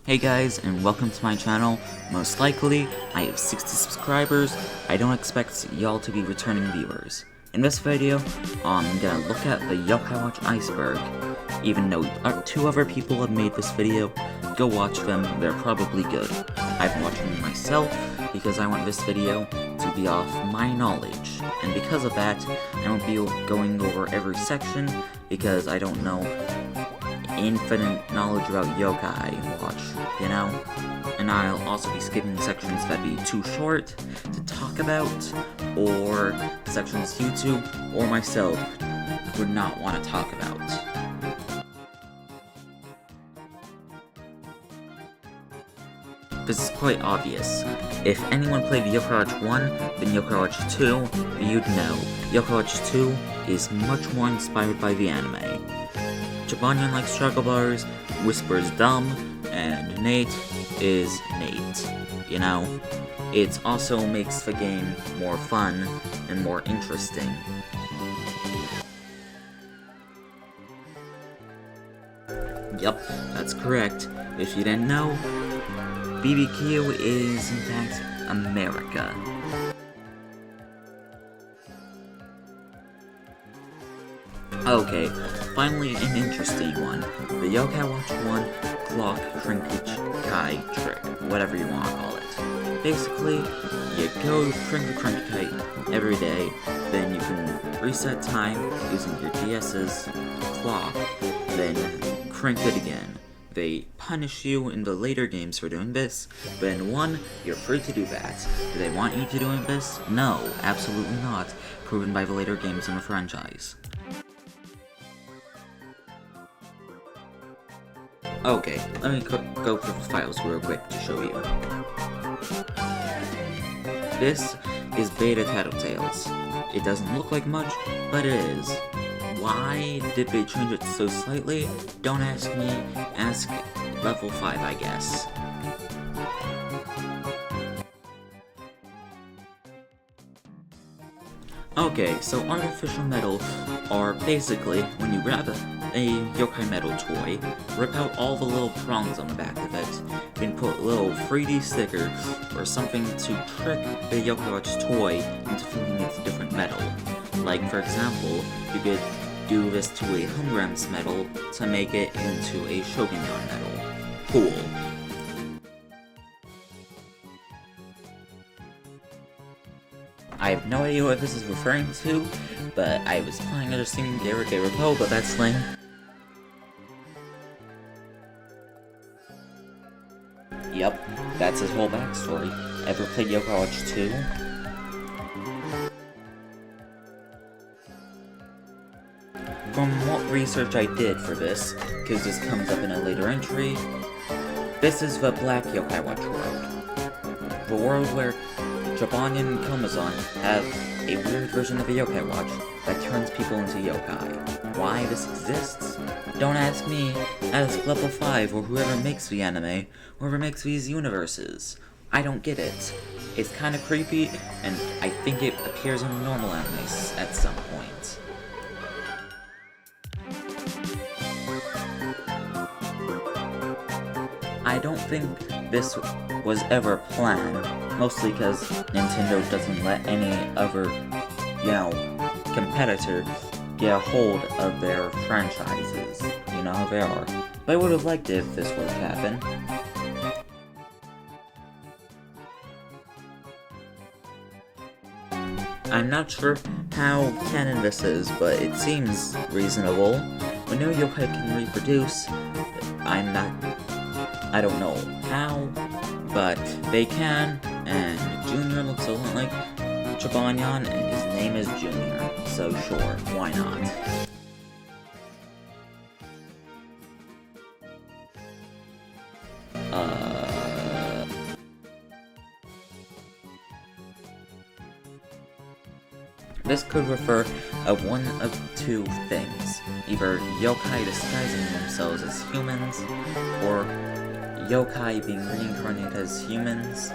Hey guys, and welcome to my channel. Most likely, I have 60 subscribers. I don't expect y'all to be returning viewers. In this video, I'm gonna look at the Yokai Watch Iceberg. Even though two other people have made this video, go watch them, they're probably good. I've been watching them myself, because I want this video to be off my knowledge. And because of that, I won't be going over every section, because I don't know infinite knowledge about Yokai Watch, you know? And I'll also be skipping sections that'd be too short to talk about, or sections YouTube or myself would not want to talk about. This is quite obvious. If anyone played Yokai Watch 1, then Yokai Watch 2, you'd know. Yokai Watch 2 is much more inspired by the anime. Jabanian likes struggle bars, Whisper is dumb, and Nate is Nate. You know? It also makes the game more fun and more interesting. Yup, that's correct. If you didn't know, BBQ is in fact America. Okay, finally an interesting one. The Yokai Watch 1 clock Kai trick, whatever you want to call it. Basically, you go Kai every day, then you can reset time using your DS's clock, then crank it again. They punish you in the later games for doing this, but in 1, you're free to do that. Do they want you to doing this? No, absolutely not, proven by the later games in the franchise. Okay, let me go through the files real quick to show you. This is Beta Tattletales. It doesn't look like much, but it is. Why did they change it so slightly? Don't ask me, ask level 5, I guess. Okay, so artificial metal are basically when you grab a Yokai metal toy, rip out all the little prongs on the back of it, then put a little 3D sticker or something to trick the Yokai Watch toy into thinking it's different metal. Like, for example, you could do this to a Hungrams metal to make it into a Shogunyan metal. Cool. I have no idea what this is referring to, but I was planning on just singing Derek Repo, but that's lame. Yep, that's his whole backstory. Ever played Yokai Watch 2? From what research I did for this, because this comes up in a later entry, this is the Black Yokai Watch world. The world where Jabanian and Komazon have a weird version of a Yokai Watch that turns people into yokai. Why this exists? Don't ask me, ask Level 5 or whoever makes the anime, whoever makes these universes. I don't get it. It's kinda creepy, and I think it appears in normal animes at some point. I don't think this was ever planned, mostly because Nintendo doesn't let any other, competitor get a hold of their franchises. You know how they are. But I would have liked it if this would have happened. I'm not sure how canon this is, but it seems reasonable. When no yokai can reproduce, I don't know how, but they can, and Junior looks a lot like Jabanian, and his name is Junior, so sure, why not? This could refer to one of two things, either yokai disguising themselves as humans, or yokai being reincarnated as humans.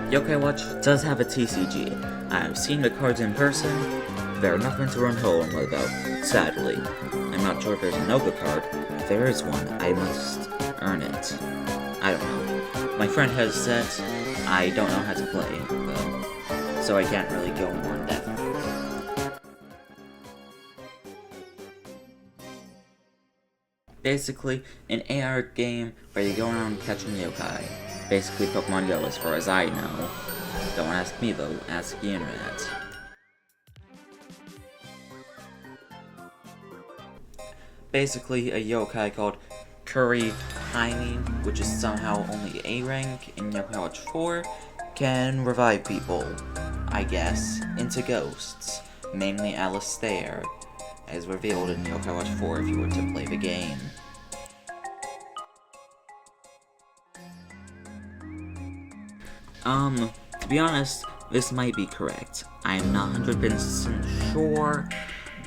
Yokai Watch does have a TCG. I've seen the cards in person. They're nothing to run home about, sadly. I'm not sure if there's a Nova card. If there is one, I must earn it. I don't know. My friend has a set. I don't know how to play, though, so I can't really go more in depth. Basically, an AR game where you go around catching yokai. Basically Pokemon Go as far as I know. Don't ask me though, ask the internet. Basically a yokai called Curry Hymen, which is somehow only A rank in Yokai Watch 4, can revive people, I guess, into ghosts, mainly Alistair, as revealed in Yokai Watch 4 if you were to play the game. To be honest, this might be correct. I am not 100% sure,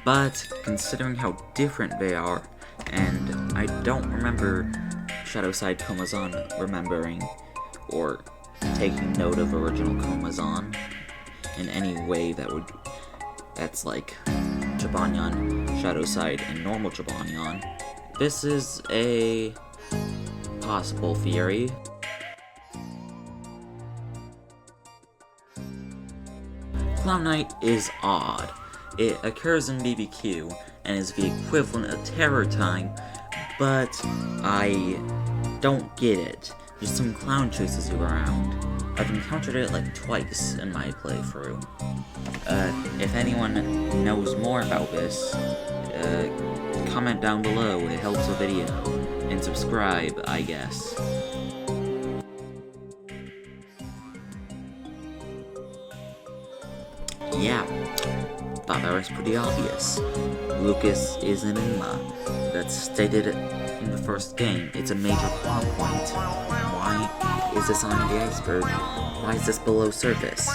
but considering how different they are, and I don't remember Shadowside Komazan remembering or taking note of original Komazan in any way that's like Jibanyan, Shadowside, and normal Jibanyan. This is a possible theory. Clown Knight is odd. It occurs in BBQ and is the equivalent of Terror Time, but I don't get it. Just some clown chases you around. I've encountered it like twice in my playthrough. If anyone knows more about this, comment down below, it helps the video. And subscribe, I guess. Yeah, thought that was pretty obvious. Lucas is an enigma. That's stated in the first game. It's a major plot point. Why is this on the iceberg? Why is this below surface?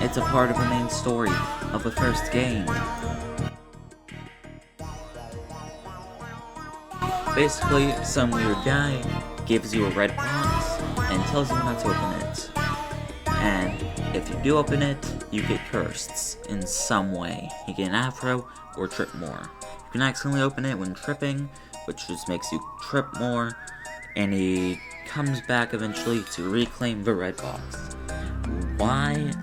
It's a part of the main story of the first game. Basically, some weird guy gives you a red box and tells you not to open it. And if you do open it, you get cursed in some way. You get an afro or trip more. You can accidentally open it when tripping, which just makes you trip more, and he comes back eventually to reclaim the red box. Why?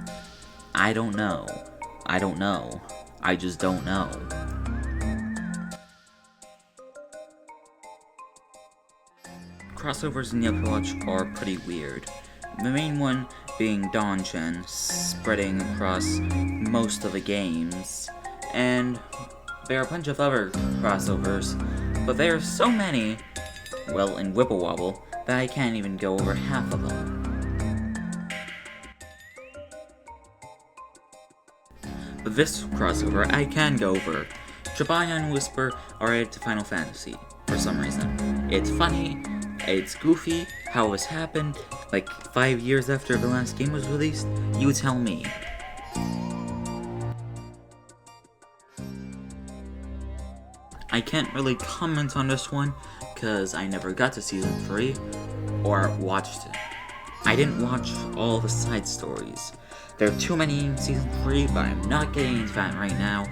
I don't know. I just don't know. Crossovers in Yokai Watch are pretty weird. The main one being Donchen, spreading across most of the games, and there are a bunch of other crossovers, but there are so many, well, in Wibble Wobble, that I can't even go over half of them. But this crossover I can go over. Jibanyan and Whisper are added to Final Fantasy, for some reason. It's funny, it's goofy, how this happened, like 5 years after the last game was released, you tell me. I can't really comment on this one, cause I never got to Season 3, or watched it. I didn't watch all the side stories. There are too many in Season 3, but I'm not getting into that right now.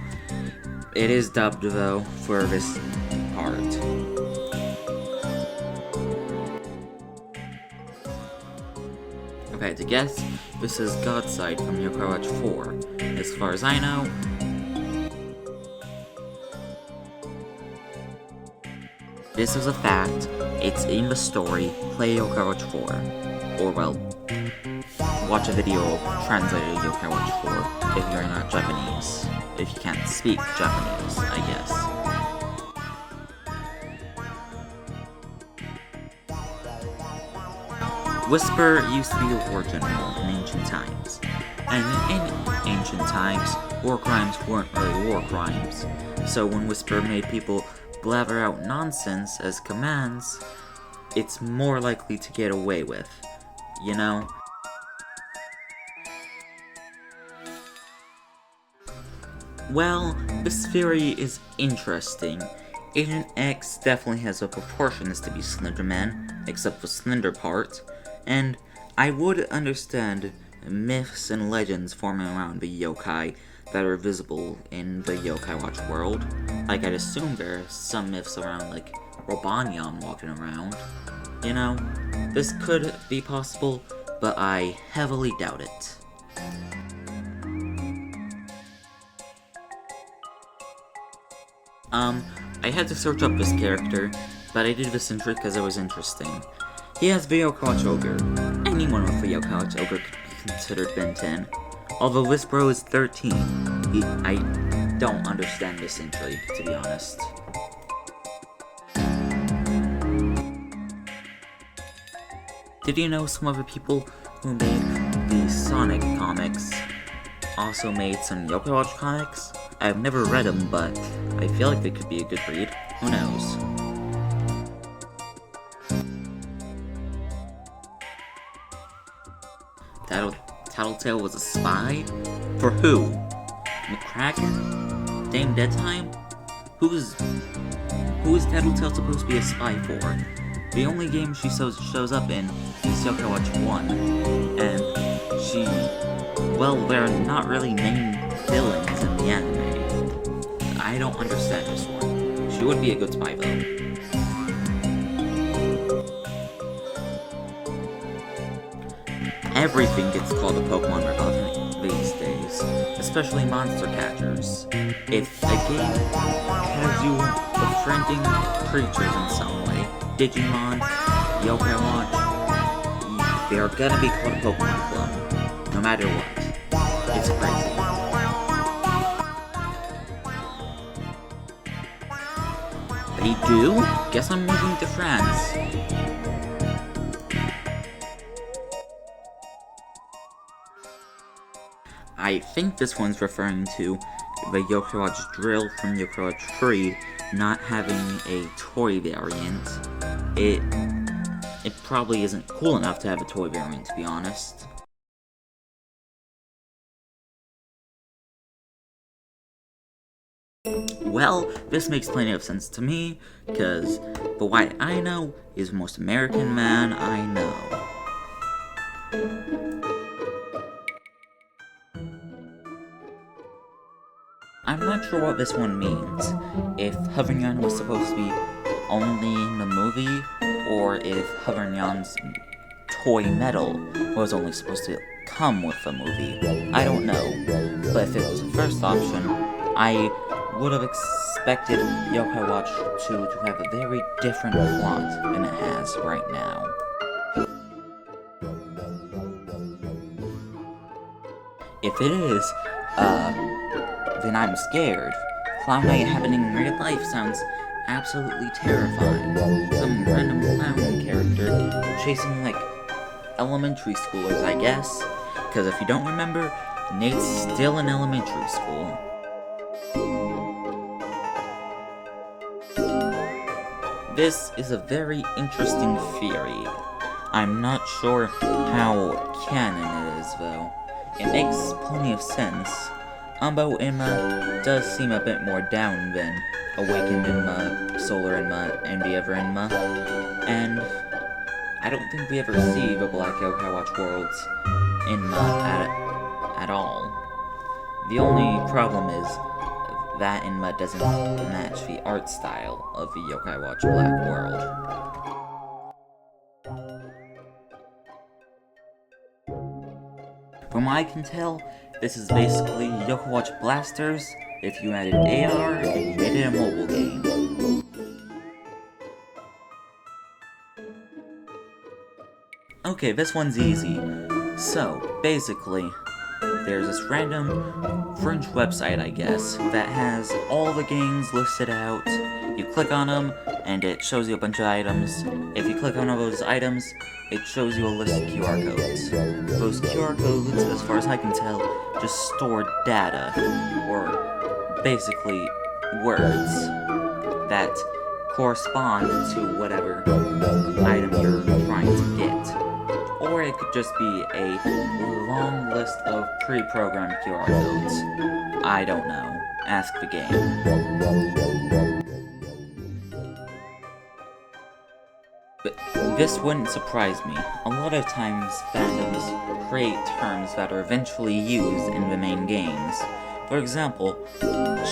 It is dubbed, though, for this part. If I had to guess, this is Godside from Yokai Watch 4. As far as I know, this is a fact, it's in the story, play Yokai Watch 4. Or, well, watch a video translated to Yokai Watch 4 if you're not Japanese. If you can't speak Japanese, I guess. Whisper used to be a war general in ancient times, and in ancient times, war crimes weren't really war crimes, so when Whisper made people blabber out nonsense as commands, it's more likely to get away with, you know? Well, this theory is interesting. Agent X definitely has the proportions to be Slender Man, except for Slender part, and I would understand myths and legends forming around the yokai that are visible in the Yokai Watch world, Like, I'd assume there are some myths around, like, Robanion walking around. You know, this could be possible, but I heavily doubt it. I had to search up this character, but I did this entry because it was interesting. He has the Yokai Watch Ogre. Anyone with the Yokai Watch Ogre could be considered Ben 10. Although this bro is 13, I don't understand this entry, to be honest. Did you know some of the people who made the Sonic comics also made some Yokai Watch comics? I've never read them, but I feel like they could be a good read. Who knows? Tattletale was a spy? For who? McCracken? Dame Deadtime? Who is Tattletale supposed to be a spy for? The only game she shows up in is Yokai Watch 1, and there are not really main villains in the anime. I don't understand this one. She would be a good spy though. Everything gets called a Pokemon ripoff these days, especially monster catchers. If a game has you befriending creatures in some way, Digimon, Yokai Watch, they are gonna be called a Pokemon clone, no matter what. It's crazy. They do? Guess I'm moving to France. I think this one's referring to the Yokai Watch drill from Yokai Watch 3 not having a toy variant. It probably isn't cool enough to have a toy variant, to be honest. Well, this makes plenty of sense to me, because the White I know is the most American man I know. I'm not sure what this one means, if Hovernyan was supposed to be only in the movie, or if Hovernyan's toy medal was only supposed to come with the movie. I don't know, but if it was the first option, I would have expected Yokai Watch 2 to have a very different plot than it has right now. If it is, then I'm scared. Clown Knight happening in real life sounds absolutely terrifying. Some random clown character chasing, like, elementary schoolers, I guess. Because if you don't remember, Nate's still in elementary school. This is a very interesting theory. I'm not sure how canon it is, though. It makes plenty of sense. Umbo Inma does seem a bit more down than Awakened Inma, Solar Inma, and the Ever Inma. And I don't think we ever see the Black Yokai Watch Worlds Inma at all. The only problem is that Inma doesn't match the art style of the Yokai Watch Black World. From what I can tell, this is basically Yokai Watch Blasters if you added AR and made it a mobile game. Okay, this one's easy. So, basically, there's this random French website, I guess, that has all the games listed out. You click on them, and it shows you a bunch of items. If you click on all those items, it shows you a list of QR codes. Those QR codes, as far as I can tell, just store data, or basically words, that correspond to whatever item you're trying to get. Or it could just be a long list of pre-programmed QR codes. I don't know. Ask the game. But this wouldn't surprise me. A lot of times, fandoms create terms that are eventually used in the main games. For example,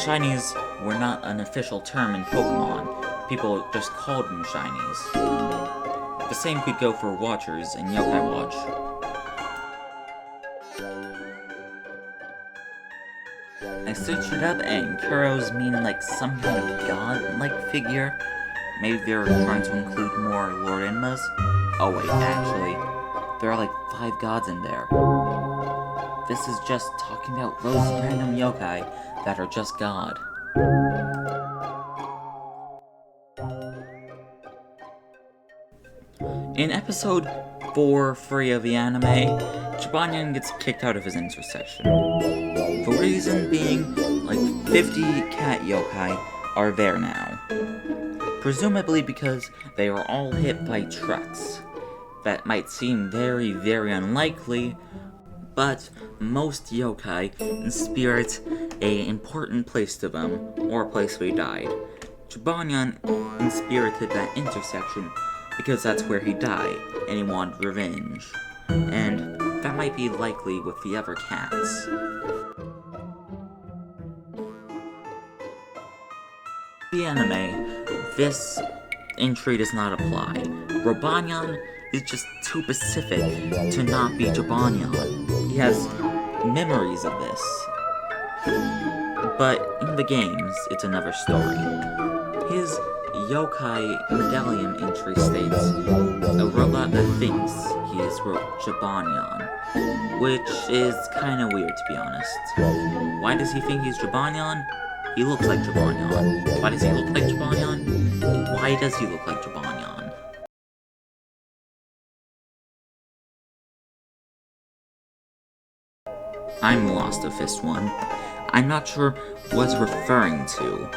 Shiny's were not an official term in Pokemon. People just called them shinies. The same could go for Watchers in Yokai Watch. I searched it up, and Kuro's meaning like some kind of god-like figure. Maybe they were trying to include more Lord Enmas. Oh wait, actually, there are like 5 gods in there. This is just talking about those random yokai that are just god. In episode 4-3 of the anime, Jibanyan gets kicked out of his intersection. The reason being, like 50 cat yokai are there now. Presumably because they were all hit by trucks. That might seem very, very unlikely, but most yokai inspirit an important place to them, or a place where he died. Jibanyan inspirited that intersection because that's where he died, and he wanted revenge. And that might be likely with the other cats. The anime, this entry does not apply. Jibanyan is just too specific to not be Jibanyan. He has memories of this. But in the games, it's another story. His Yokai medallion entry states, a robot that thinks he is Jibanyan, which is kinda weird to be honest. Why does he think he's Jibanyan? He looks like Jibanyan. Why does he look like Jibanyan? Why does he look like Jibanyan? I'm lost of this one. I'm not sure what it's referring to.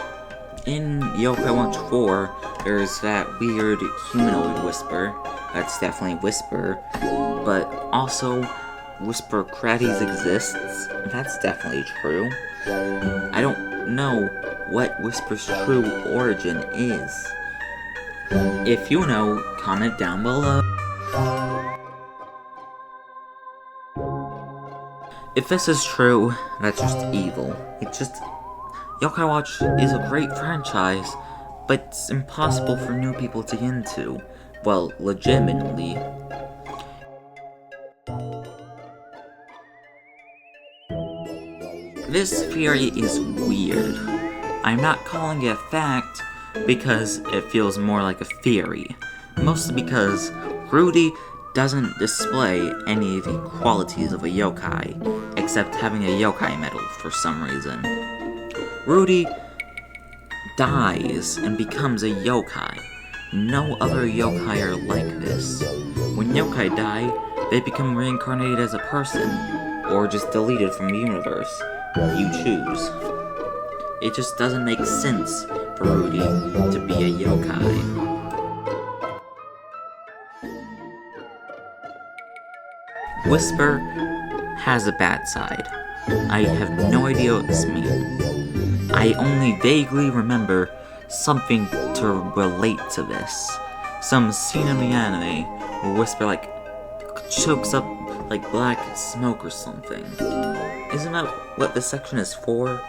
In Yokai Watch 4, there's that weird humanoid Whisper. That's definitely Whisper. But also, Whisper Kratis exists. That's definitely true. I don't know what Whisper's true origin is. If you know, comment down below. If this is true, that's just evil. It's just... Yokai Watch is a great franchise, but it's impossible for new people to get into. Well, legitimately. This theory is weird. I'm not calling it a fact because it feels more like a theory. Mostly because Rudy doesn't display any of the qualities of a yokai, except having a yokai medal for some reason. Rudy dies and becomes a yokai. No other yokai are like this. When yokai die, they become reincarnated as a person, or just deleted from the universe. You choose. It just doesn't make sense for Rudy to be a yokai. Whisper has a bad side. I have no idea what this means. I only vaguely remember something to relate to this. Some scene in the anime where Whisper chokes up like black smoke or something. Isn't that what this section is for?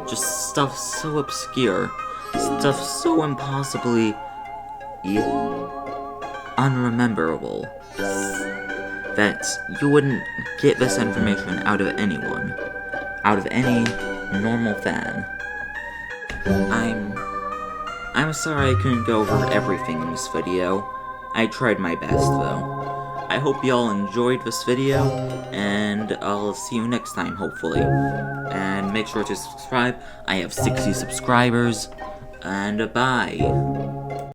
Just stuff so obscure, stuff so impossibly unrememberable that you wouldn't get this information out of anyone, out of any normal fan. I'm sorry I couldn't go over everything in this video. I tried my best though. I hope y'all enjoyed this video, and I'll see you next time, hopefully. And make sure to subscribe. I have 60 subscribers, and bye.